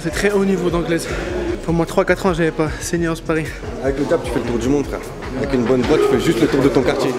Ça c'est très haut niveau d'anglaise. Pour moi 3-4 ans j'avais pas saigné en sparring. Avec le tap tu fais le tour du monde frère. Avec une bonne voix tu fais juste le tour de ton quartier.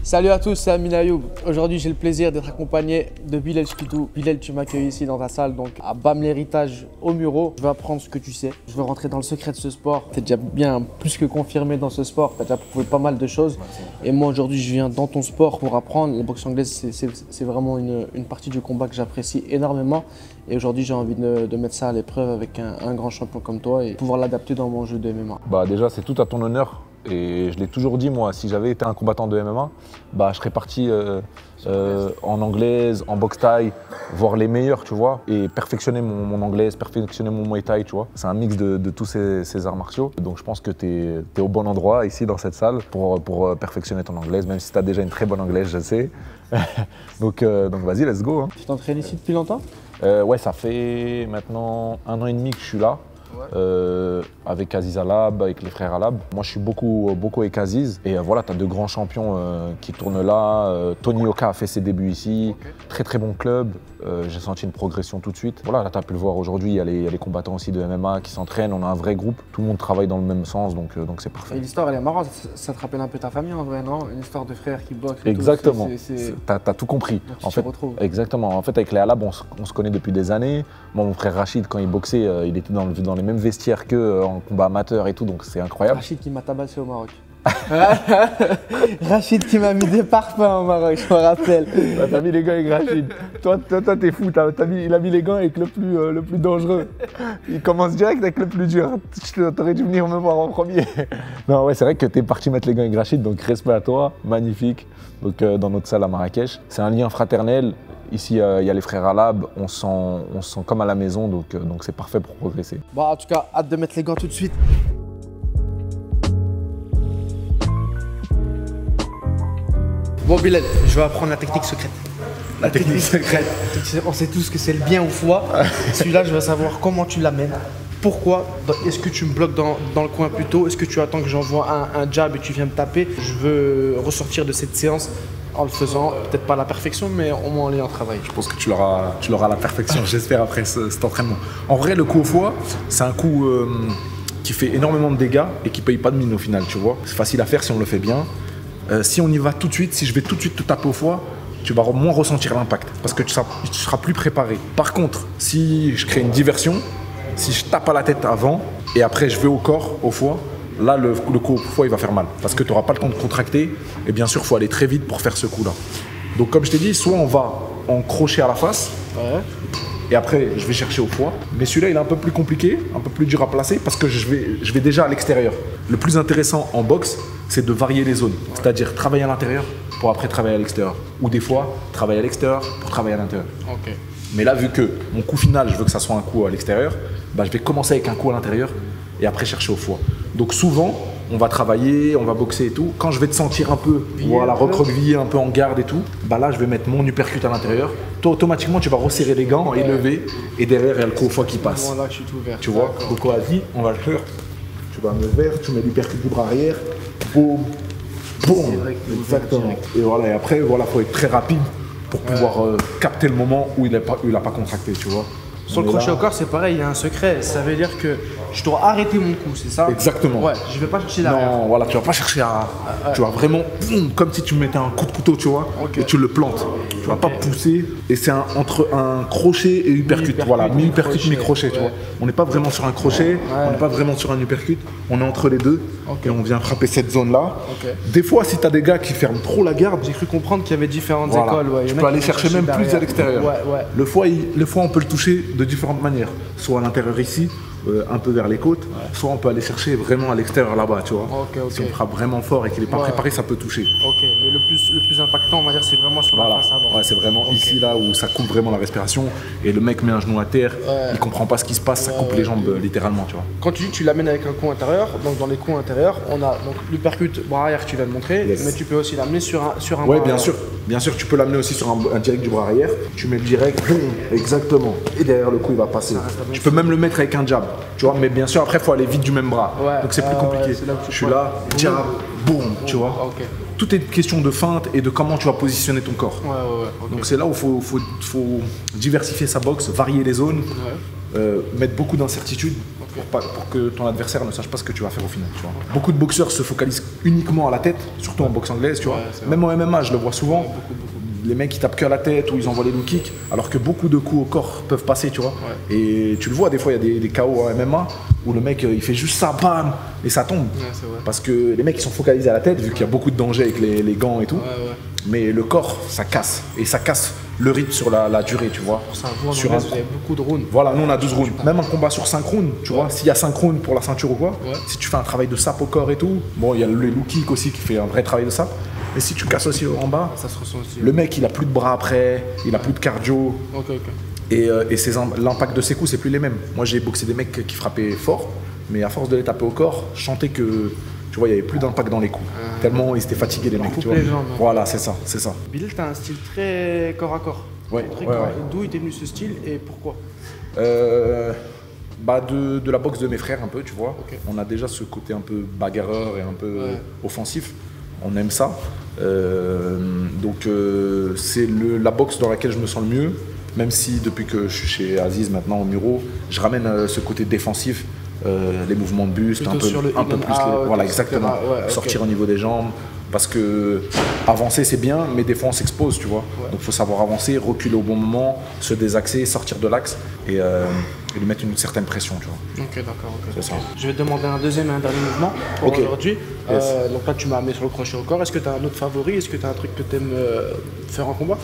Salut à tous, c'est Amine Ayoub. Aujourd'hui, j'ai le plaisir d'être accompagné de Bilal Chkitou. Bilal, tu m'accueilles ici dans ta salle, donc à BAM l'héritage au Muro. Je vais apprendre ce que tu sais. Je veux rentrer dans le secret de ce sport. Tu es déjà bien plus que confirmé dans ce sport. Tu as déjà prouvé pas mal de choses. Et moi, aujourd'hui, je viens dans ton sport pour apprendre. La boxe anglaise, c'est vraiment une partie du combat que j'apprécie énormément. Et aujourd'hui, j'ai envie de mettre ça à l'épreuve avec un grand champion comme toi et pouvoir l'adapter dans mon jeu de MMA. Bah déjà, c'est tout à ton honneur. Et je l'ai toujours dit, moi, si j'avais été un combattant de MMA, bah, je serais parti en anglaise, en boxe thaï, voir les meilleurs, tu vois, et perfectionner mon anglaise, perfectionner mon muay thai, tu vois. C'est un mix de tous ces arts martiaux. Donc je pense que tu es au bon endroit ici dans cette salle pour perfectionner ton anglaise, même si tu as déjà une très bonne anglaise, je sais. donc vas-y, let's go. Hein. Tu t'entraînes ici depuis longtemps? Ouais, ça fait maintenant 1 an et demi que je suis là. Avec Aziz Alab, avec les frères Alab. Moi, je suis beaucoup avec Aziz. Et voilà, tu as de grands champions qui tournent là. Tony Oka a fait ses débuts ici. Okay. Très bon club. J'ai senti une progression tout de suite. Voilà, là, tu as pu le voir aujourd'hui. Il y a les combattants aussi de MMA qui s'entraînent. On a un vrai groupe. Tout le monde travaille dans le même sens, donc c'est parfait. L'histoire, elle est marrante. Ça te rappelle un peu ta famille en vrai, non? Une histoire de frères qui boxent. Exactement. Tu as tout compris. En fait, exactement. En fait, avec les Alab, on se connaît depuis des années. Moi, mon frère Rachid, quand il boxait, il était dans les mêmes vestiaires qu'eux en combat amateur et tout, donc c'est incroyable. Rachid qui m'a tabassé au Maroc. Rachid qui m'a mis des parfums au Maroc, je me rappelle. T'as mis les gants avec Rachid. Toi t'es fou, il a mis les gants avec le plus dangereux. Il commence direct avec le plus dur. T'aurais dû venir me voir en premier. Non, ouais, c'est vrai que t'es parti mettre les gants avec Rachid, donc respect à toi, magnifique. Donc dans notre salle à Marrakech. C'est un lien fraternel. Ici, il y a les frères Alab, on se sent comme à la maison, donc c'est parfait pour progresser. Bon, en tout cas, hâte de mettre les gants tout de suite. Bon Bilal, je vais apprendre la technique secrète. La technique secrète. On sait tous que c'est le bien ou foie. Celui-là, je veux savoir comment tu l'amènes. Pourquoi? Est-ce que tu me bloques dans le coin plus tôt? Est-ce que tu attends que j'envoie un jab et tu viens me taper? Je veux ressortir de cette séance en le faisant, peut-être pas à la perfection, mais au moins en liant travail. Je pense que tu l'auras à la perfection, j'espère, après cet entraînement. En vrai, le coup au foie, c'est un coup qui fait énormément de dégâts et qui paye pas de mine au final, tu vois. C'est facile à faire si on le fait bien. Si on y va tout de suite, si je vais tout de suite te taper au foie, tu vas moins ressentir l'impact parce que tu seras plus préparé. Par contre, si je crée une diversion, si je tape à la tête avant et après je vais au corps, au foie, là le coup au foie il va faire mal parce que tu n'auras pas le temps de contracter et bien sûr il faut aller très vite pour faire ce coup là. Donc comme je t'ai dit, soit on va en crochet à la face et après je vais chercher au foie, mais celui-là il est un peu plus compliqué, un peu plus dur à placer parce que je vais déjà à l'extérieur. Le plus intéressant en boxe, c'est de varier les zones, c'est-à-dire travailler à l'intérieur pour après travailler à l'extérieur ou des fois travailler à l'extérieur pour travailler à l'intérieur. Okay. Mais là vu que mon coup final je veux que ça soit un coup à l'extérieur, bah, je vais commencer avec un coup à l'intérieur et après chercher au foie. Donc souvent, on va travailler, on va boxer et tout. Quand je vais te sentir un peu, voilà, recroquevillé, un peu en garde et tout, bah là je vais mettre mon uppercut à l'intérieur. Toi automatiquement tu vas resserrer les gants et lever et derrière il y a le coup au foie qui passe. Moi là je suis tout ouvert. Tu vois, donc vas-y, on va le faire. Tu vas me vers, tu mets l'uppercut du bras arrière, boum, boum, exactement. Et voilà, et après voilà, faut être très rapide pour pouvoir capter le moment où il a pas contracté, tu vois. Sur le crochet au corps, c'est pareil, il y a un secret. Ça veut dire que je dois arrêter mon coup, c'est ça? Exactement. Ouais, je vais pas chercher derrière. Non, voilà, tu vas pas chercher à. Tu vas vraiment, boum, comme si tu mettais un coup de couteau, tu vois, et tu le plantes. Tu vas pas pousser. Et c'est entre un crochet et uppercut. Voilà, mi-uppercut, mi-crochet, tu vois. On n'est pas vraiment sur un crochet, on n'est pas vraiment sur un uppercut. On est entre les deux et on vient frapper cette zone-là. Des fois, si tu as des gars qui ferment trop la garde, j'ai cru comprendre qu'il y avait différentes écoles. Tu peux aller chercher même plus à l'extérieur. Le foie, on peut le toucher de différentes manières, soit à l'intérieur ici, un peu vers les côtes, soit on peut aller chercher vraiment à l'extérieur là-bas, tu vois. Si on frappe vraiment fort et qu'il n'est pas préparé, ça peut toucher. Ok, mais le plus impactant, on va dire, c'est vraiment sur la face avant. Ouais, c'est vraiment ici, là, où ça coupe vraiment la respiration et le mec met un genou à terre, il comprend pas ce qui se passe, ça coupe les jambes littéralement, tu vois. Quand tu dis que tu l'amènes avec un coup intérieur, donc dans les coups intérieurs, on a donc l'uppercut bras arrière que tu viens de montrer, mais tu peux aussi l'amener sur un ouais, bien sûr. Bien sûr, tu peux l'amener aussi sur un direct du bras arrière. Tu mets le direct, boum, exactement. Et derrière le coup, il va passer. Tu peux même le mettre avec un jab, tu vois. Mais bien sûr, après, il faut aller vite du même bras. Ouais. Donc c'est plus compliqué. Je suis là, jab, boum, tu vois. Ok. Tout est question de feinte et de comment tu vas positionner ton corps. Ouais. Ok. Donc c'est là où il faut diversifier sa boxe, varier les zones, mettre beaucoup d'incertitudes pour que ton adversaire ne sache pas ce que tu vas faire au final. Tu vois. Beaucoup de boxeurs se focalisent uniquement à la tête, surtout en boxe anglaise. Tu vois. Même en MMA, je le vois souvent. Les mecs qui tapent que à la tête ou ils envoient les low kicks, alors que beaucoup de coups au corps peuvent passer, tu vois. Et tu le vois, des fois, il y a des KO en MMA où le mec il fait juste ça, bam, et ça tombe. Parce que les mecs ils sont focalisés à la tête, vu qu'il y a beaucoup de danger avec les gants et tout. Mais le corps, ça casse. Et ça casse le rythme sur la durée, tu vois. Ça, vous, vous avez beaucoup de rounds. Voilà, nous on a 12 rounds. Même un combat sur 5 rounds, tu vois, s'il y a 5 rounds pour la ceinture ou quoi, si tu fais un travail de sap au corps et tout, bon, il y a le low kick aussi qui fait un vrai travail de sap. Mais si tu casses aussi en bas, ça se ressent aussi. Le mec il a plus de bras après, il a plus de cardio. Et l'impact de ses coups, c'est plus les mêmes. Moi j'ai boxé des mecs qui frappaient fort, mais à force de les taper au corps, je sentais que tu vois, il n'y avait plus d'impact dans les coups. Tellement ils étaient fatigués les mecs. Tu vois. Voilà, c'est ça. Bilal, tu as un style très corps à corps. D'où était venu ce style et pourquoi? De la boxe de mes frères un peu, tu vois. On a déjà ce côté un peu bagarreur et un peu offensif. On aime ça. C'est la boxe dans laquelle je me sens le mieux. Même si depuis que je suis chez Aziz maintenant au Muro, je ramène ce côté défensif. Les mouvements de buste, un peu plus. Voilà, exactement. Sortir au niveau des jambes. Parce que avancer c'est bien, mais des fois on s'expose, tu vois. Donc il faut savoir avancer, reculer au bon moment, se désaxer, sortir de l'axe et lui mettre une certaine pression, tu vois. Ok, d'accord. C'est ça. Je vais te demander un deuxième et un dernier mouvement pour aujourd'hui. Donc là tu m'as amené sur le crochet au corps. Est-ce que tu as un autre favori? Est-ce que tu as un truc que tu aimes faire en combat?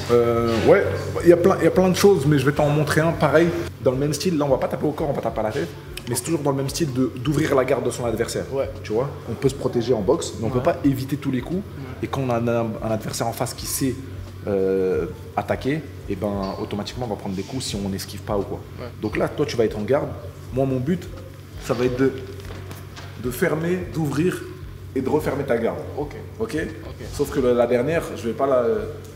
Ouais, il y a plein de choses, mais je vais t'en montrer un pareil. Dans le même style, là on va pas taper au corps, on va taper à la tête. Mais c'est toujours dans le même style d'ouvrir la garde de son adversaire. Tu vois, on peut se protéger en boxe, mais on peut pas éviter tous les coups. Et quand on a un adversaire en face qui sait attaquer, et ben automatiquement on va prendre des coups si on n'esquive pas ou quoi. Donc là, toi tu vas être en garde. Moi, mon but, ça va être de fermer, d'ouvrir et de refermer ta garde. Ok. Sauf que la dernière,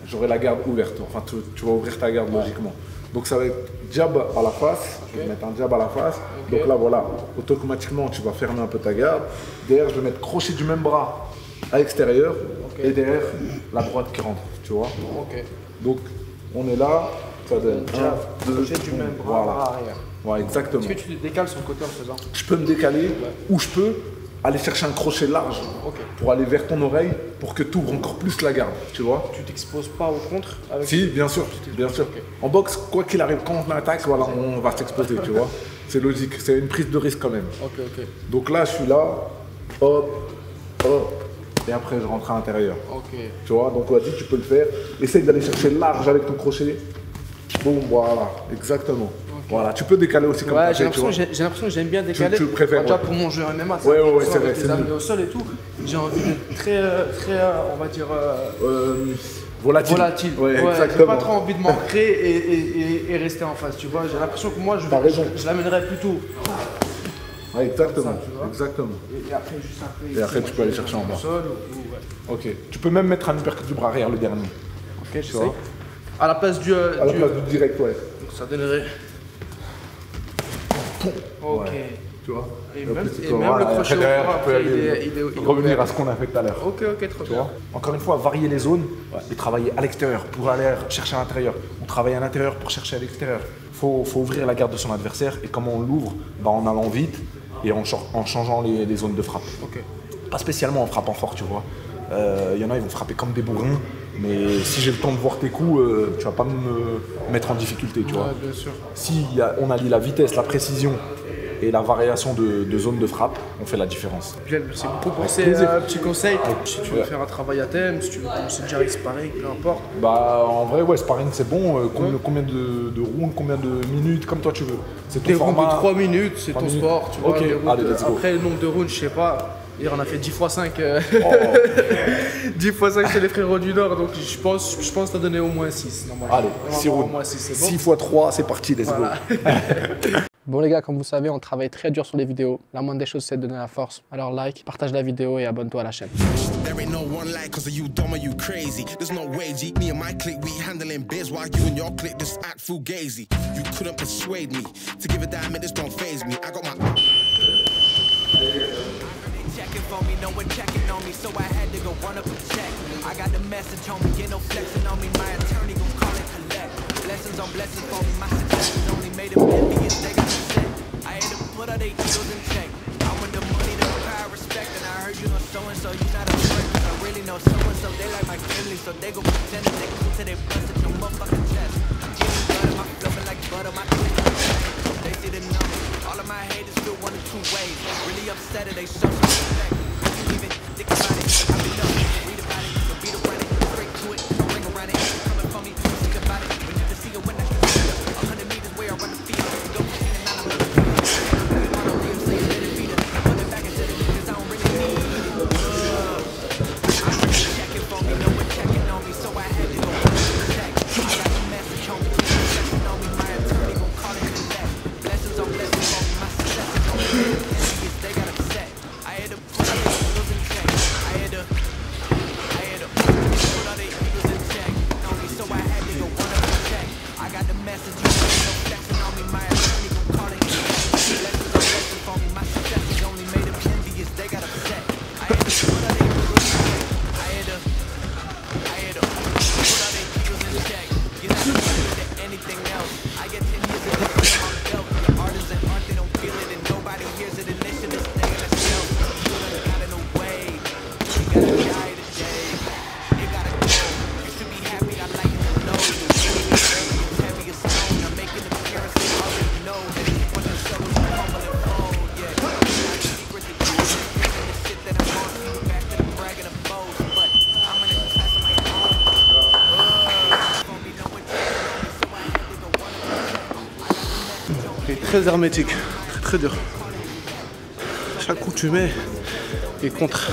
j'aurai la garde ouverte. Enfin, tu vas ouvrir ta garde logiquement. Donc ça va être jab à la face, je vais mettre un jab à la face. Donc là voilà, automatiquement tu vas fermer un peu ta garde. Derrière je vais mettre crochet du même bras à l'extérieur et derrière la droite qui rentre, tu vois. Donc on est là, ça donne jab, crochet du même bras arrière. Ouais, exactement. Est-ce que tu te décales sur le côté en faisant? Je peux me décaler ou je peux aller chercher un crochet large pour aller vers ton oreille pour que tu ouvres encore plus la garde, tu vois. Tu t'exposes pas au contre avec... Si, bien sûr. En boxe, quoi qu'il arrive, quand on attaque, voilà, on va s'exposer, tu vois. C'est logique, c'est une prise de risque quand même. Donc là, je suis là, hop, et après je rentre à l'intérieur. Tu vois, donc vas-y, tu peux le faire. Essaye d'aller chercher large avec ton crochet. Boum, voilà, exactement. Voilà, tu peux décaler aussi comme ça. J'ai l'impression que j'aime bien décaler. Tu préfères déjà pour mon jeu MMA, c'est vrai. Les amener au sol et tout. J'ai envie d'être très, on va dire, volatile. J'ai pas trop envie de m'ancrer et rester en face. Tu vois, j'ai l'impression que moi, je l'amènerais plutôt. Exactement. Et après, tu peux aller chercher en bas. Tu peux même mettre un uppercut du bras arrière le dernier. Je sais. À la place du direct, Donc ça donnerait. Tu vois. Et même le crochet au bras, il est revenir à ce qu'on a fait tout à l'heure. Trop bien. Encore une fois, varier les zones et travailler à l'extérieur pour aller chercher à l'intérieur. On travaille à l'intérieur pour chercher à l'extérieur. Faut ouvrir la garde de son adversaire et comment on l'ouvre? En allant vite et en changeant les zones de frappe. Pas spécialement en frappant fort, tu vois. Il y en a, ils vont frapper comme des bourrins. Mais si j'ai le temps de voir tes coups, tu vas pas me mettre en difficulté, tu vois. Bien sûr. Si on allie la vitesse, la précision et la variation de zone de frappe, on fait la différence. Bien, merci beaucoup pour ces petits conseils. Si tu veux faire un travail à thème, si tu veux commencer déjà avec sparring, peu importe. En vrai, sparring c'est bon. Combien de rounds, combien de minutes, comme toi tu veux. C'est ton format. Des rounds de 3 minutes, c'est ton sport, tu vois. Allez, let's go. Après, le nombre de rounds, je sais pas. Hier, on a fait 10 x 5. 10 x 5 chez les frérots du Nord, donc je pense que t'as donné au moins 6. Allez, 6 rounds. 6 x 3, c'est parti, let's go. Bon les gars, comme vous savez, on travaille très dur sur les vidéos. La moindre des choses, c'est de donner la force. Alors like, partage la vidéo et abonne-toi à la chaîne. There ain't no one like cause you dumb or you crazy. There's no way, G. Me and my clique, we handling biz while you and your clique just act fugazi. You couldn't persuade me to give a damn, it just don't faze me. I got my checking for me, no one checking on me, so I had to go run up a check. I got the message on me, get no flexing on me, my attorney gon' call it collect. Blessings on blessings for me, my success has only made them envious, they got upset. I had to put all they egos in check. I want the money, the power, respect, and I heard you know so-and-so, you not a friend, cause I really know so-and-so, they like my family, so they gon' pretend that they cool till they bust at your motherfucking chest. Give me butter, my flowing like butter, my teeth, they see the numbers. All of my haters feel one of two ways. Really upset or they show some respect. Even think about it, I been up, read about it, the beat around it, straight to it, no ring around it. Coming for me, think about it, but never see it when I can see it. 100 meters where I run the field, go machine and I'm on the field. I don't really say let it be the, put it back into the niggas, I don't really need it. I heard you checking for me, no one checking on me, so I had to go run the check. I got the message on me, checking on me, my attorney gon' call it collect. Blessings on blessings on me, my success is on me, they got upset. I had to put all the egos in check. I had to put all the egos in check on me, so I had to go run up a check. I got the message, you know, no flexing on me, my attorney gon' call it collect. Blessings on blessings for me, my success has only made them envious, they got upset. I had to put all the egos in check. I had to put all the egos in check. Get out of here to anything else. I get 10 years of this on my belt. The artists and art, they don't feel it, and nobody hears it. And this shit is staying a shelf. You done got in the way. You gotta die today. You gotta go. You should be happy. I like it to know. It's heavy as stone. I'm making appearances. I already know that it's when the show is humble and fold. Yeah, I secret the truth. And the shit that I'm on. See you back to the bragging and boast. But I'm in a class of my own. Il est très hermétique, très dur. Chaque coup que tu mets est contre.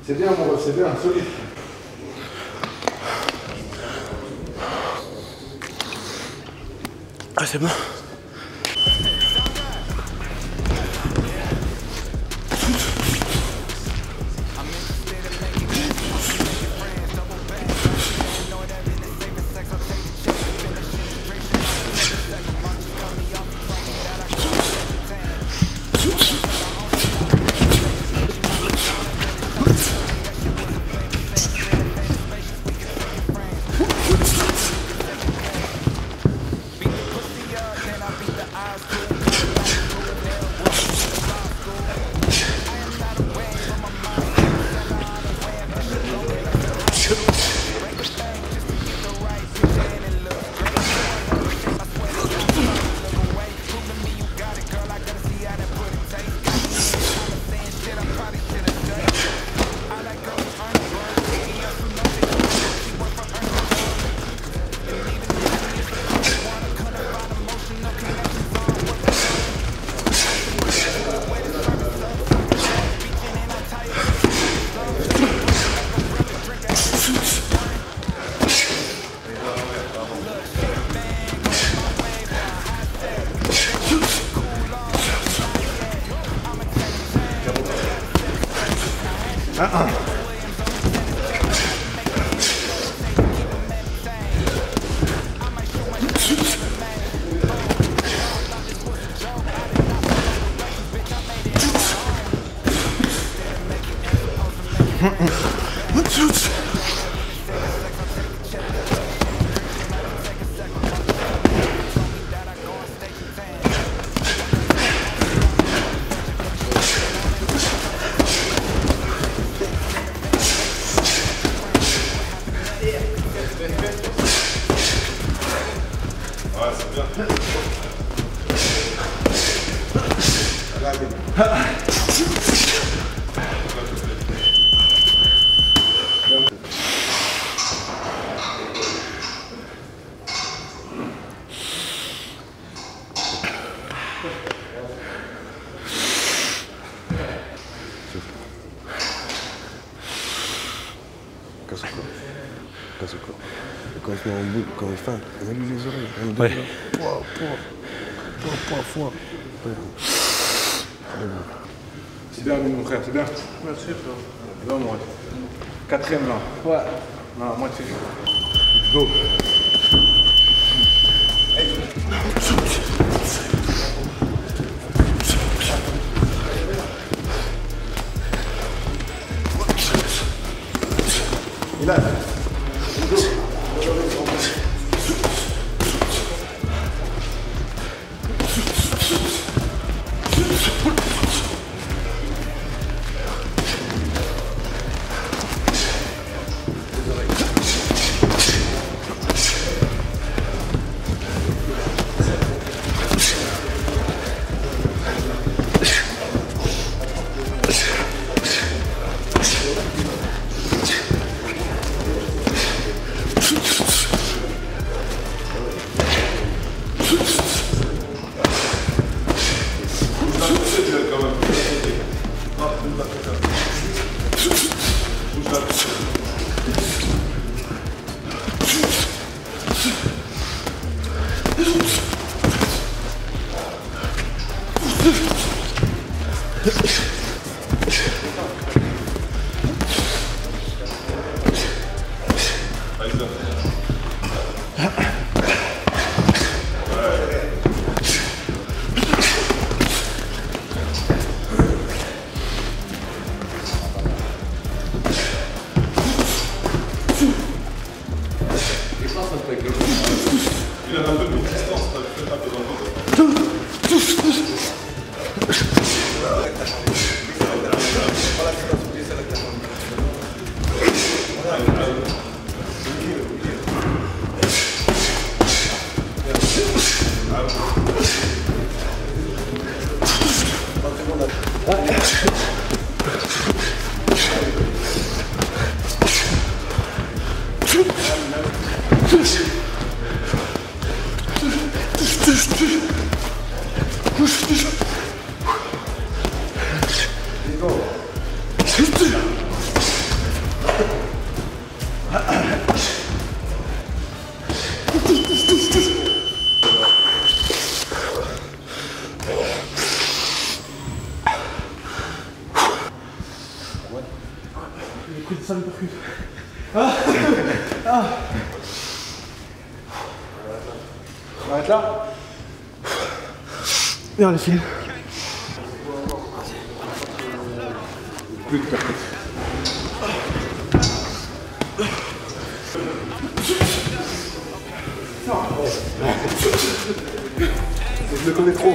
C'est bien, mon ref, c'est bien, solide. Ah, c'est bon. Casse le corps. Casse le corps. Et quand il se met en boule, quand il fait, on a lui les oreilles. Ouais. Point. C'est bien, mon frère, c'est bien. Merci frère. Là, moi. Quatrième là. Ouais. Non, moitié. Go. Il a. Ça me percute. On arrête là. Viens, les filles. Plus de percute. Je le connais trop.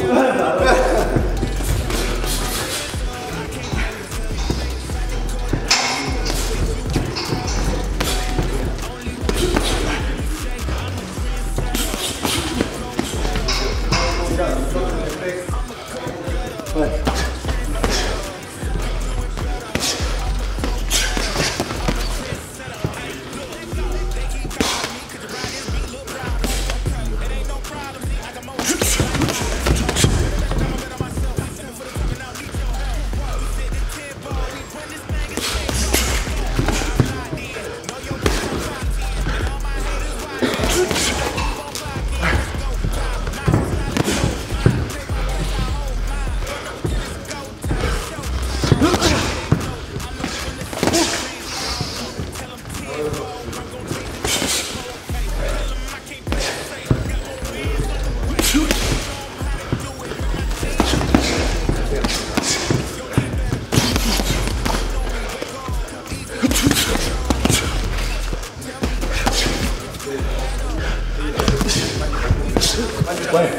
Ouais.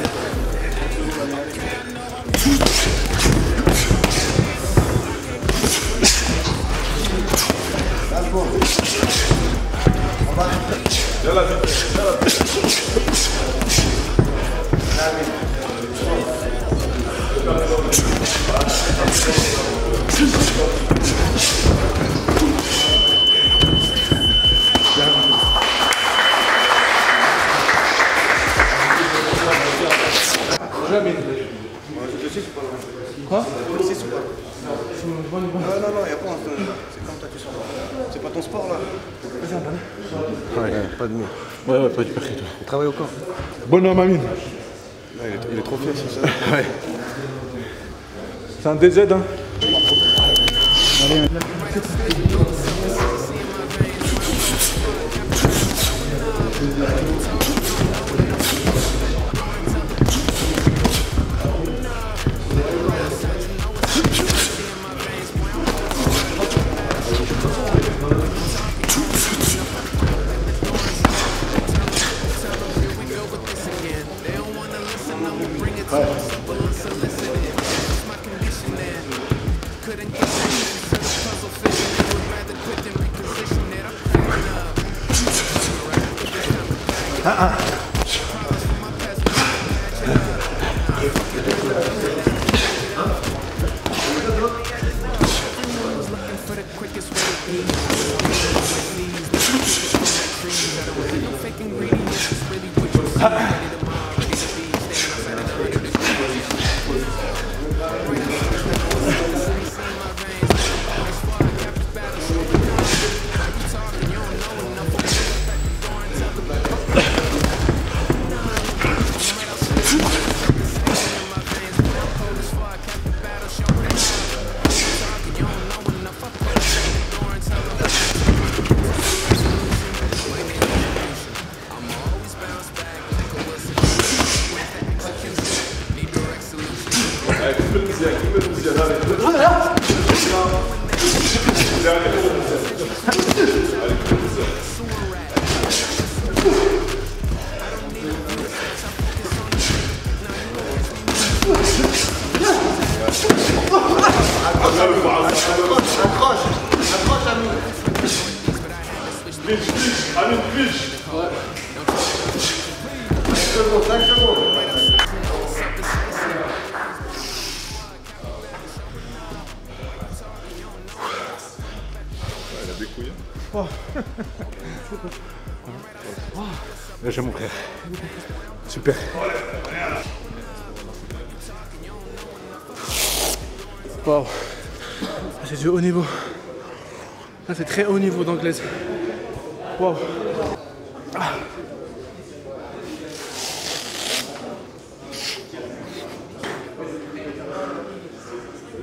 Quoi? Non, il n'y a pas un stone. C'est comme toi, tu sors. C'est pas ton sport là. Ouais, pas de mieux. Ouais, pas du perché, toi. Il travaille au corps. Bonhomme Amine. Ouais, il est trop fier, c'est ça. Ouais. C'est un DZ, hein. J'aime mon frère. Super. Wow. C'est du haut niveau. Là, c'est très haut niveau d'anglaise. Wow.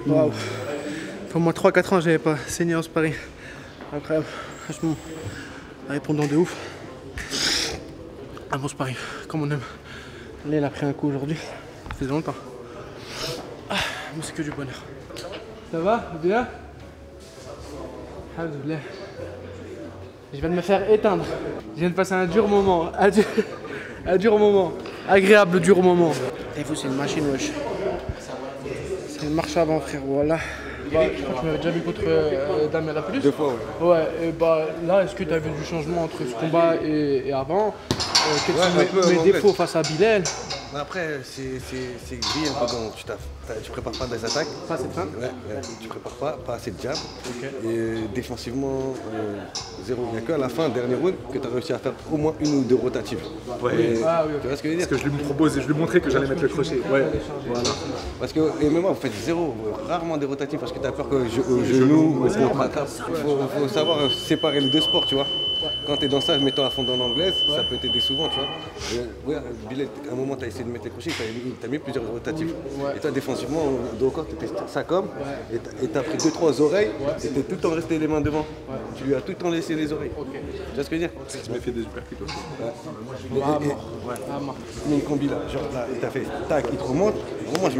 Wow. Pour moi 3-4 ans, j'avais pas saigné en sparring. Incroyable. Franchement, répondant de ouf. Un bon sparring, comme on aime. Là, il a pris un coup aujourd'hui. Ça fait longtemps. Ah, mais c'est que du bonheur. Ça va? Bien? Alhamdoulilah. Je viens de me faire éteindre. Je viens de passer un dur moment. Un dur moment. Agréable dur moment. Et vous, c'est une machine, wesh. C'est une marche avant, frère. Voilà. Bah, je crois que tu m'avais déjà vu contre Damien Lapulus. 2 fois, ouais. Ouais, et bah là, est-ce que tu as vu du changement entre ce combat et avant? Quels sont mes défauts face à Bilal? Après, c'est gris un peu quand tu prépares pas des attaques. Pas assez de fin? Ouais, tu prépares pas assez de jab. Et défensivement, zéro. Il n'y a qu'à la fin, dernier round, que tu as réussi à faire au moins 1 ou 2 rotatives. Ouais. Et, Ah, oui, okay. Tu vois ce que je veux dire? Parce que je lui proposais, je lui montrais que j'allais mettre le crochet. Ouais. Voilà. Parce que, et même moi, vous faites zéro, rarement des rotatives parce que tu as peur que au genou, il faut savoir séparer les deux sports, tu vois. Quand tu es dans ça, mettant à fond dans l'anglaise, ça peut t'aider souvent, tu vois. Bilal, à un moment, tu as essayé de mettre les crochets, tu as mis plusieurs rotatives. Et toi, défensivement, au dos au corps, tu étais ça comme, et tu as pris 2-3 oreilles, et tu es tout le temps resté les mains devant. Tu lui as tout le temps laissé les oreilles. Tu vois ce que je veux dire? Tu m'as fait des uppercuts aussi. Tu mets une combi là, genre là, et t'as fait tac, il te remonte, vraiment je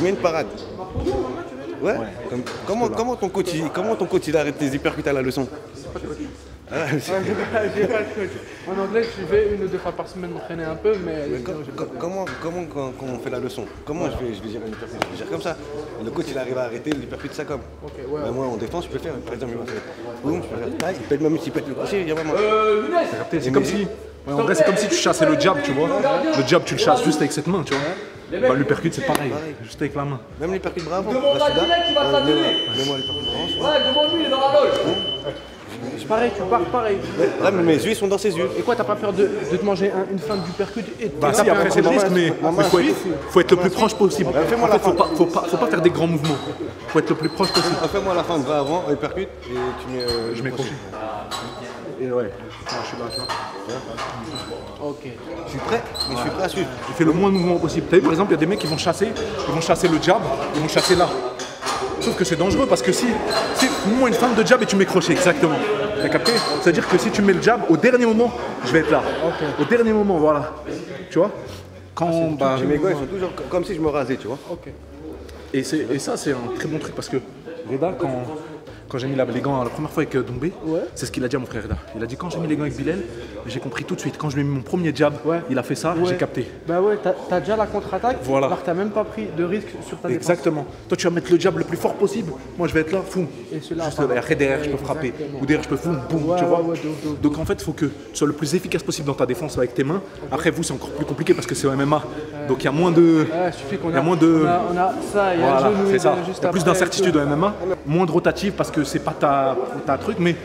mets une parade. Ouais. Comment ton coach il arrête tes hypercuts à la leçon? J'ai pas le coach. En anglais, je vais 1 ou 2 fois par semaine m'entraîner un peu, mais. Comment quand on fait la leçon, comment je vais gérer une hypercute? Je vais gérer comme ça. Le coach il arrive à arrêter l'hypercute ça comme. Ben, moi en défense je peux faire, par exemple il va faire boum, je peux faire taille, il pète même s'il pète le crochet, il y a vraiment. C'est comme si. Ouais, en vrai, c'est comme si tu chassais le jab, tu vois. Le jab, tu le chasses juste avec cette main, tu vois. Bah, l'hypercute, c'est pareil, juste avec la main. Même l'hypercute bravo. Demande à Dylan qui va traduire. Mets-moi l'hypercute bravo. Ouais, demande-lui, il est dans la loge. Pareil, tu pars pareil. Ouais, mais mes yeux sont dans ses yeux. Et quoi, t'as pas peur de te manger une feinte du percute et de Bah si, après c'est le risque, mais faut être le plus proche possible. En Fais-moi fait, la faut pas faire des grands mouvements. Faut être le plus proche possible. Fais-moi la fin de 20 avant, hypercute, et tu mets. Je mets crochet. Et ouais, je suis là, tu vois. Ok. Je suis prêt, mais je suis prêt à suivre. Je fais le moins de mouvements possible. T'as vu, par exemple, il y a des mecs qui vont chasser le jab, ils vont chasser là. Sauf que c'est dangereux parce que si moi une feinte de jab et tu mets crochet, exactement. T'as capté? C'est-à-dire que si tu mets le jab, au dernier moment, je vais être là. Okay. Au dernier moment, voilà. Tu vois? Quand mes gants, ils sont toujours comme si je me rasais, tu vois. Ok. Et ça, c'est un très bon truc parce que Reda, quand j'ai mis les gants la première fois avec Doumbé, c'est ce qu'il a dit à mon frère Reda. Il a dit quand j'ai mis les gants avec Bilal, j'ai compris tout de suite. Quand je lui ai mis mon premier jab, il a fait ça, j'ai capté. Bah ouais, t'as déjà la contre-attaque, voilà. Alors t'as même pas pris de risque sur ta défense. Exactement. Toi tu vas mettre le jab le plus fort possible, moi je vais être là, fou. Et celui-là, juste là, après derrière je peux frapper, ou derrière je peux boum, tu vois. Donc en fait il faut que tu sois le plus efficace possible dans ta défense avec tes mains. Après vous c'est encore plus compliqué parce que c'est au MMA, donc il y a moins de... On a ça, il y a le genou, c'est ça. Juste il y a plus d'incertitude au MMA, moins de rotative parce que c'est pas ta truc, mais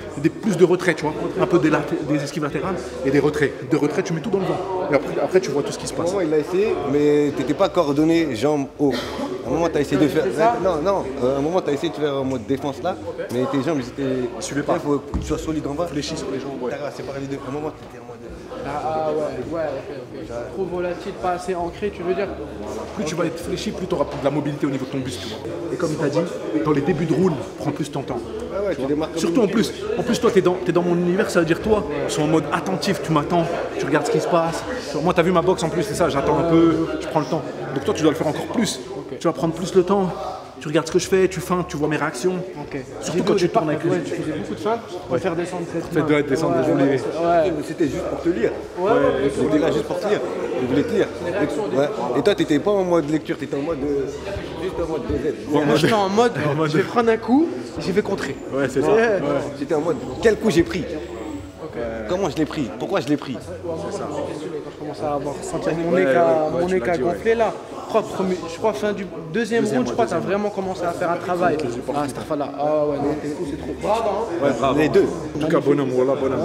plus de retrait, tu vois, un peu des esquives latérales et des retraits. De retrait, tu mets tout dans le vent. Et après tu vois tout ce qui se passe. À un moment, il a essayé, mais t'étais pas coordonné jambes haut. À un moment, t'as essayé de faire. Non. À un moment, t'as essayé de faire en mode défense là, mais tes jambes, ils étaient. Ils suivaient pas. Il faut que tu sois solide en bas. Fléchi sur les jambes, ouais. T'as séparé les deux. À un moment, t'étais en mode. Ah ouais, ok. Trop volatile, pas assez ancré, tu veux dire? Plus tu vas être fléchi, plus tu auras de la mobilité au niveau de ton buste, tu vois. Et comme il t'a dit, dans les débuts de roule, prends plus ton temps. Ah ouais, tu démarques. Surtout en plus toi t'es dans mon univers, ça veut dire toi, je suis en mode attentif, tu m'attends, tu regardes ce qui se passe. Moi t'as vu ma boxe en plus, c'est ça, j'attends un peu, je prends le temps. Donc toi tu dois le faire encore plus. Tu vas prendre plus le temps. Tu regardes ce que je fais, tu feintes, tu vois mes réactions. Surtout quand tu tournes avec les... Tu faisais beaucoup de feintes pour faire descendre cette main. Descendre, C'était juste pour te lire. J'étais là juste pour te lire. Je voulais te lire. Et toi, t'étais pas en mode lecture, t'étais en mode... Juste en mode DZ. Moi, j'étais en mode, je vais prendre un coup, je vais contrer. Ouais, c'est ça. J'étais en mode, quel coup j'ai pris? Comment je l'ai pris? Pourquoi je l'ai pris? C'est ça. Quand je commence à sentir mon nez qui a gonflé là. Je crois fin du deuxième round, je crois que tu as vraiment commencé à faire un travail. Ah, cette fois-là. Ah ouais, non, c'est trop. Bravo, hein. Ouais, bravo. Les deux. En tout cas, bonhomme, voilà, bonhomme.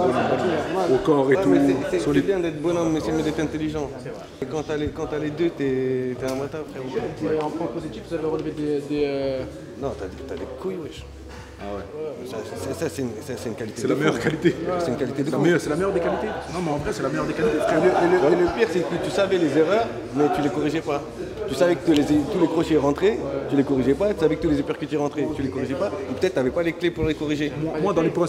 Au corps et tout. C'est bien d'être bonhomme, mais c'est mieux d'être intelligent. Et quand t'as les deux, t'es un matin, frère. Et en point positif, vous avez relevé des... Non, t'as des couilles, wesh. Ah ouais. Ça, c'est une qualité. C'est la meilleure qualité. C'est une qualité de C'est la meilleure des qualités. Non, mais en vrai, c'est la meilleure des qualités. Et le pire, c'est que tu savais les erreurs, mais tu les corrigeais pas. Tu savais que tous les crochets rentraient, tu les corrigeais pas. Tu savais que tous les uppercuts rentraient, tu les corrigeais pas. Ou peut-être tu n'avais pas les clés pour les corriger. Moi, dans les points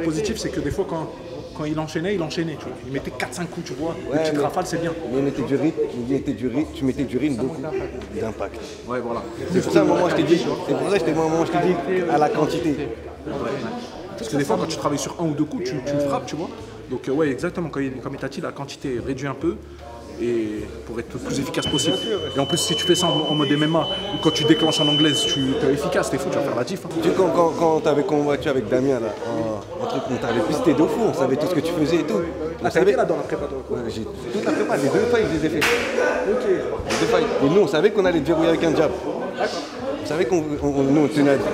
positifs, c'est que des fois, quand il enchaînait, tu vois. Il mettait 4-5 coups, tu vois. Les petites rafales, c'est bien. Mais il mettait du rythme, tu mettais du rythme, beaucoup d'impact. Ouais, voilà. C'est pour ça, à un moment, je t'ai dit, à la quantité. Parce que des fois, quand tu travailles sur un ou deux coups, tu frappes, tu vois. Donc, ouais, exactement, comme il t'a dit, la quantité réduit un peu. Et pour être le plus efficace possible. Et en plus, si tu fais ça en mode MMA, ou quand tu déclenches en anglaise, tu es efficace, t'es fou, tu vas faire la diff. Hein. Tu sais, quand t'avais combattu avec Damien, là, un truc où t'avais pisté de fou, on savait tout ce que tu faisais et tout. Ah, t'as été là dans la prépa, toi? Ouais, j'ai toute la prépa, les deux failles, je les ai fait. Ok. Les deux failles. Et nous, on savait qu'on allait te verrouiller avec un jab. Vous savez qu'on nous tenait à dire.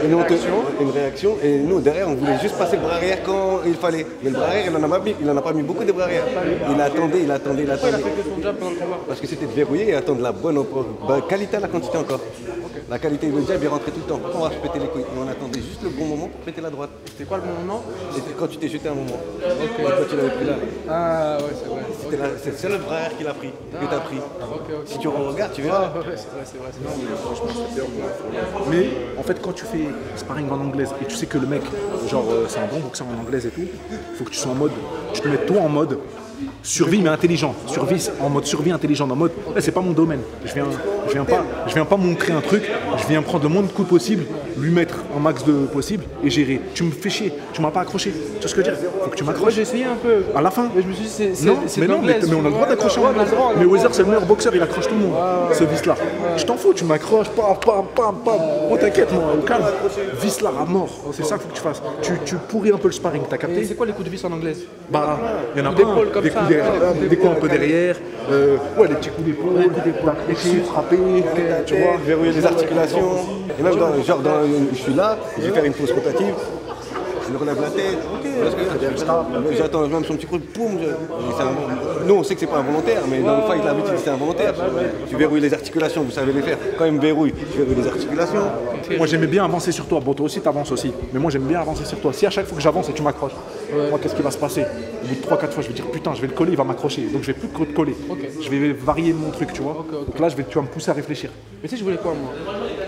Et nous on tenait une réaction. Et nous derrière on voulait juste passer le bras arrière quand il fallait. Mais le bras arrière il en a pas mis beaucoup de bras arrière. Il attendait. Il a fait que son jab pendant le combat. Parce que c'était de verrouiller et attendre la bonne qualité à la quantité encore. La qualité de jab il rentrait tout le temps. Pourquoi on va se péter les couilles? Et on attendait juste le bon moment pour péter la droite. C'était quoi le bon moment? C'était quand tu t'es jeté un moment. Quand tu l'avais pris là. Ah ouais c'est vrai. C'est le seul bras arrière qu'il a pris, que tu as pris. Si tu regardes tu verras. C'est vrai. Mais en fait, quand tu fais sparring en anglaise et tu sais que le mec, genre, c'est un bon boxeur en anglaise et tout, il faut que tu sois en mode, tu te mets toi en mode survie mais intelligent. En mode survie intelligent, en mode, là c'est pas mon domaine. Je viens je viens pas montrer un truc, je viens prendre le moins de coups possible, lui mettre un max de possible et gérer. Tu me fais chier, tu m'as pas accroché. Tu vois ce que je veux dire? Faut que tu m'accroches. Moi j'ai essayé un peu. À la fin. Mais je me suis dit c'est Non, c'est mais de non, mais l'anglaise, on a le droit d'accrocher ouais, en anglaise. Mais Weather, c'est le meilleur boxeur, il accroche tout le monde. Ce vice-là. Je t'en fous, tu m'accroches, pam, pam, pam, pam. Oh, t'inquiète, moi, au calme. Vice-là à mort. C'est ça qu'il faut que tu fasses. Tu pourris un peu le sparring, t'as Et capté? c'est quoi les coups de vis en anglaise? Bah, il y en a Coups plein. d'épaule comme Des ça, coups derrière, ouais, des coups un peu derrière. Ouais, des petits coups d'épaule, des coups frappés, tu vois. Verrouiller les articulations. Et même je suis là, je vais faire une pause rotative. Je me relève la tête, j'attends même son petit coup de poum. Nous on sait que c'est pas involontaire, mais dans le fight l'habitude c'est involontaire. Tu verrouilles les articulations, vous savez les faire. Quand il me verrouille, tu verrouilles les articulations. Moi j'aimais bien avancer sur toi. Bon, toi aussi t'avances aussi. Mais moi j'aime bien avancer sur toi. Si à chaque fois que j'avance et tu m'accroches, moi qu'est-ce qui va se passer? Au bout de 3-4 fois, je vais dire putain, je vais le coller, il va m'accrocher. Donc je vais plus te coller. Je vais varier mon truc, tu vois. Donc là, tu vas me pousser à réfléchir. Mais tu sais, je voulais quoi moi?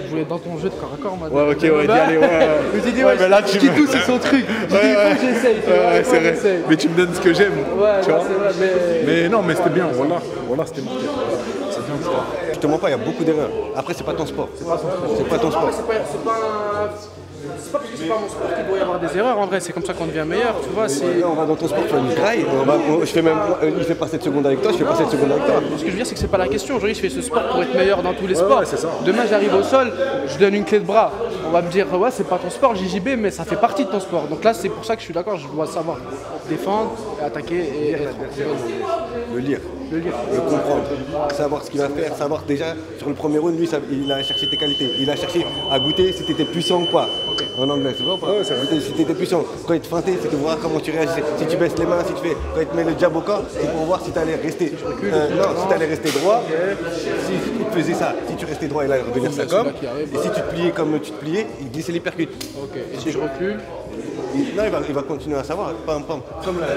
Je voulais dans ton jeu de corps à corps, moi. Ouais, ok, ouais, d'y aller, ouais. Je me suis dit, ouais, mais là, tu dis tout, c'est son truc. Je dis, il faut que j'essaye. Ouais, c'est vrai. Mais tu me donnes ce que j'aime. Ouais, tu vois. c'est vrai, Mais non, mais c'était bien, voilà, c'était mortel. C'est bien ça. Je te mens pas, il y a beaucoup d'erreurs. Après, c'est pas ton sport. C'est pas ton sport. C'est pas parce que c'est pas mon sport qu'il doit y avoir des erreurs, en vrai, c'est comme ça qu'on devient meilleur, tu vois. Là, on va dans ton sport, tu vas nous grailler. Il fait pas 7 secondes avec toi, je fais pas 7 secondes avec toi. Ce que je veux dire, c'est que c'est pas la question. Aujourd'hui, je fais ce sport pour être meilleur dans tous les sports. Ouais, c'est ça. Demain, j'arrive au sol, je donne une clé de bras. On va me dire, ouais, c'est pas ton sport, JJB, mais ça fait partie de ton sport. Donc là, c'est pour ça que je suis d'accord, je dois savoir défendre, attaquer et être. Le lire, le comprendre, savoir ce qu'il va faire, savoir déjà sur le premier round, lui, il a cherché tes qualités. Il a cherché à goûter si tu étais puissant ou pas. En anglais, c'est vrai ou pas? Ouais, si tu étais puissant. Quand il te feintait, c'était pour voir comment tu réagissais. Si tu baisses les mains, si tu fais, quand il te met le jab au corps, c'est pour voir si tu allais rester. Si tu allais rester droit. Si il te faisait ça, si tu restais droit, il allait revenir ça comme. Et si tu te pliais comme tu te pliais, il glissait l'hypercute. Ok, et si je recule? Là, il va continuer à savoir. Pam, pam. Comme là.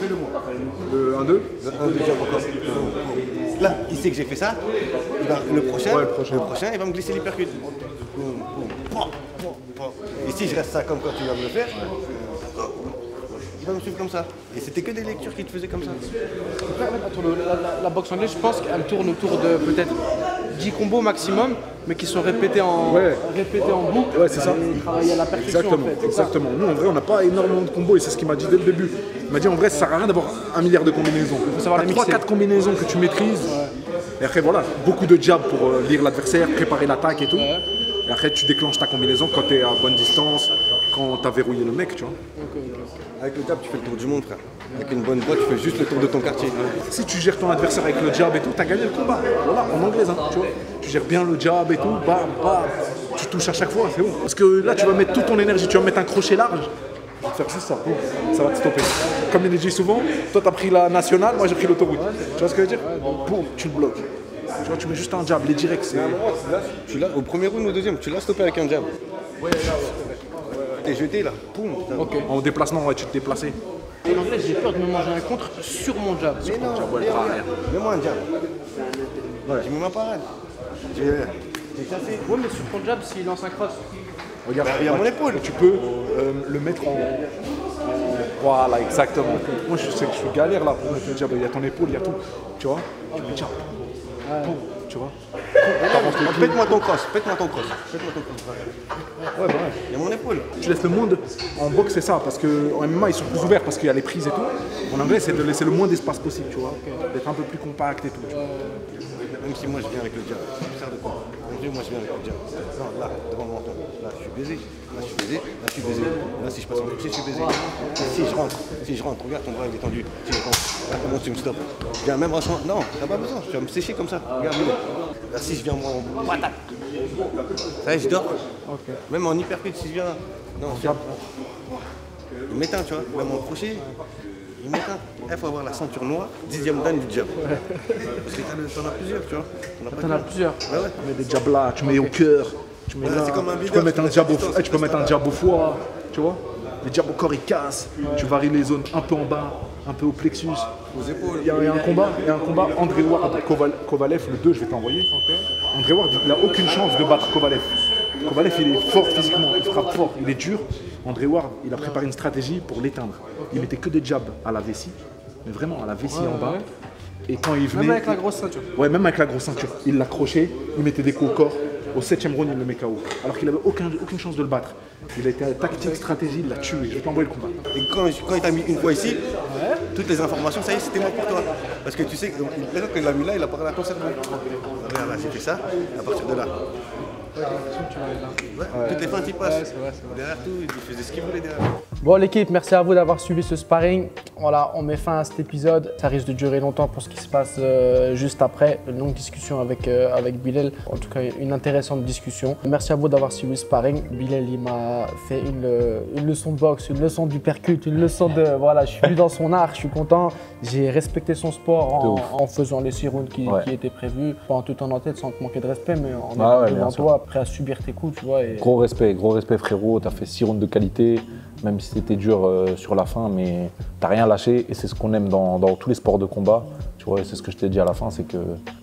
Fais-le moi. Le 1-2. Le jab au corps. Là, il sait que j'ai fait ça. Le prochain, il va me glisser l'hypercute. Et si je reste ça comme quand tu vas me le faire, il va me suivre comme ça. Et c'était que des lectures qui te faisaient comme ça. La boxe anglaise, je pense qu'elle tourne autour de peut-être 10 combos maximum, mais qui sont répétés en boucle. Ouais, c'est ça. Et travailler à la perfection. Exactement, en fait. exactement. Nous, en vrai, on n'a pas énormément de combos et c'est ce qu'il m'a dit dès le début. Il m'a dit en vrai, ça sert à rien d'avoir 1 milliard de combinaisons. Il faut savoir les mixer. 3-4 combinaisons que tu maîtrises. Et après, voilà, beaucoup de jabs pour lire l'adversaire, préparer l'attaque et tout. Et après, tu déclenches ta combinaison quand tu es à bonne distance, quand tu as verrouillé le mec, tu vois. Avec le jab, tu fais le tour du monde, frère. Avec une bonne voix, tu fais juste le tour de ton quartier. Si tu gères ton adversaire avec le jab et tout, tu as gagné le combat. Voilà, en anglaise, hein, tu vois. Tu gères bien le jab et tout, bam, bam. Tu touches à chaque fois, c'est bon. Parce que là, tu vas mettre toute ton énergie, tu vas mettre un crochet large. Tu vas faire juste ça, boum, ça va te stopper. Comme il dit souvent, toi, tu as pris la nationale, moi, j'ai pris l'autoroute. Tu vois ce que je veux dire? Boum, tu le bloques. Tu vois, tu mets juste un jab, les directs, c'est... Tu l'as au premier round ou au deuxième, tu l'as stoppé avec un jab. T'es jeté là, poum. Ok. En déplacement, ouais, tu te déplaçais. Et l'anglais, j'ai peur de me manger un contre sur mon jab. Mais non, mets-moi un jab. J'ai mis ma parade. J'ai cassé. Ouais, mais sur ton jab, s'il lance un cross. Regarde, Il y a mon épaule. tu peux le mettre en... Voilà, exactement. Moi, je sais que je suis galère là pour mettre le jab. Il y a ton épaule, il y a tout. Tu vois? Tu mets le jab. Boum, tu vois? Pète-moi ton cross. Ouais, bah ouais. Il y a mon épaule. Tu laisses le monde. En boxe, c'est ça, parce qu'en MMA, ils sont plus ouverts parce qu'il y a les prises et tout. En anglais, c'est de laisser le moins d'espace possible, tu vois. D'être un peu plus compact et tout. Tu vois. Même si moi je viens avec le jab, ça sert de quoi? Moi je viens avec le jab. Non, là, devant mon menton. Là, je suis baisé. Là, je suis baisé. Là, je suis baisé. Là, si je passe en toucher, je suis baisé. Si je rentre, regarde ton bras, il est tendu. Si je rentre, là, comment tu me stoppes? Je viens même franchement. Non, t'as pas besoin. Tu vas me sécher comme ça. Regarde, là, si je viens moi en patate. Ça y est, je dors. Même en hypercute, si je viens. Non, il m'éteint, tu vois. Même en crochet. Il m'éteint. Il faut avoir la ceinture noire, 10e dan du jab. Parce que t'en as plusieurs, tu vois. T'en as plusieurs. Ouais, ouais. Tu mets des jabs là, tu mets au cœur. Tu mets là. C'est comme un Tu videur, peux mettre un tu jab mets au foie. Tu peux mettre un jab au foie. Tu vois. Les jabs au corps, ils cassent. Tu varies les zones un peu en bas, un peu au plexus. aux épaules. Il y a un combat, André Ward, Kovalev, le 2, je vais t'envoyer. André Ward, il n'a aucune chance de battre Kovalev. Kovalev, il est fort physiquement, il frappe fort, il est dur. André Ward, il a préparé une stratégie pour l'éteindre. Il mettait que des jabs à la vessie, mais vraiment à la vessie en bas. Et quand il venait. Même avec la grosse ceinture. Ouais, même avec la grosse ceinture. Il l'accrochait, il mettait des coups au corps. Au 7e round, il le met KO. Alors qu'il n'avait aucune chance de le battre. Il a été tactique, stratégie, il l'a tué. Je vais t'envoyer le combat. Et quand il t'a mis une fois ici, toutes les informations, ça y est, c'était moi pour toi. Parce que tu sais, quand il l'a mis là, il a parlé à ton cerveau. Regarde, là, c'était ça, à partir de là. Toutes les fins qui passent. Ouais, c'est vrai. Derrière tout, il faisait ce qu'il voulait derrière. Bon l'équipe, merci à vous d'avoir suivi ce sparring. Voilà, on met fin à cet épisode. Ça risque de durer longtemps pour ce qui se passe juste après. Une longue discussion avec Bilal. En tout cas, une intéressante discussion. Merci à vous d'avoir suivi le sparring. Bilal, il m'a fait une leçon de boxe, une leçon du percute, une leçon de... Voilà, je suis venu dans son art, je suis content. J'ai respecté son sport en faisant les 6 rounds qui étaient prévus. Pas en tout temps en tête, sans te manquer de respect, mais en étant devant toi, prêt à subir tes coups, tu vois. Et... Gros respect frérot. T'as fait 6 rounds de qualité. Même si c'était dur sur la fin, mais t'as rien lâché et c'est ce qu'on aime dans tous les sports de combat. Tu vois, c'est ce que je t'ai dit à la fin, c'est que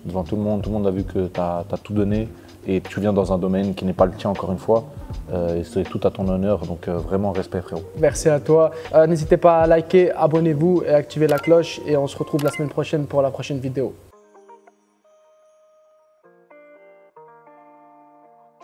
devant tout le monde a vu que t'as tout donné et tu viens dans un domaine qui n'est pas le tien encore une fois. Et c'est tout à ton honneur, donc vraiment respect frérot. Merci à toi. N'hésitez pas à liker, abonnez-vous et activer la cloche et on se retrouve la semaine prochaine pour la prochaine vidéo.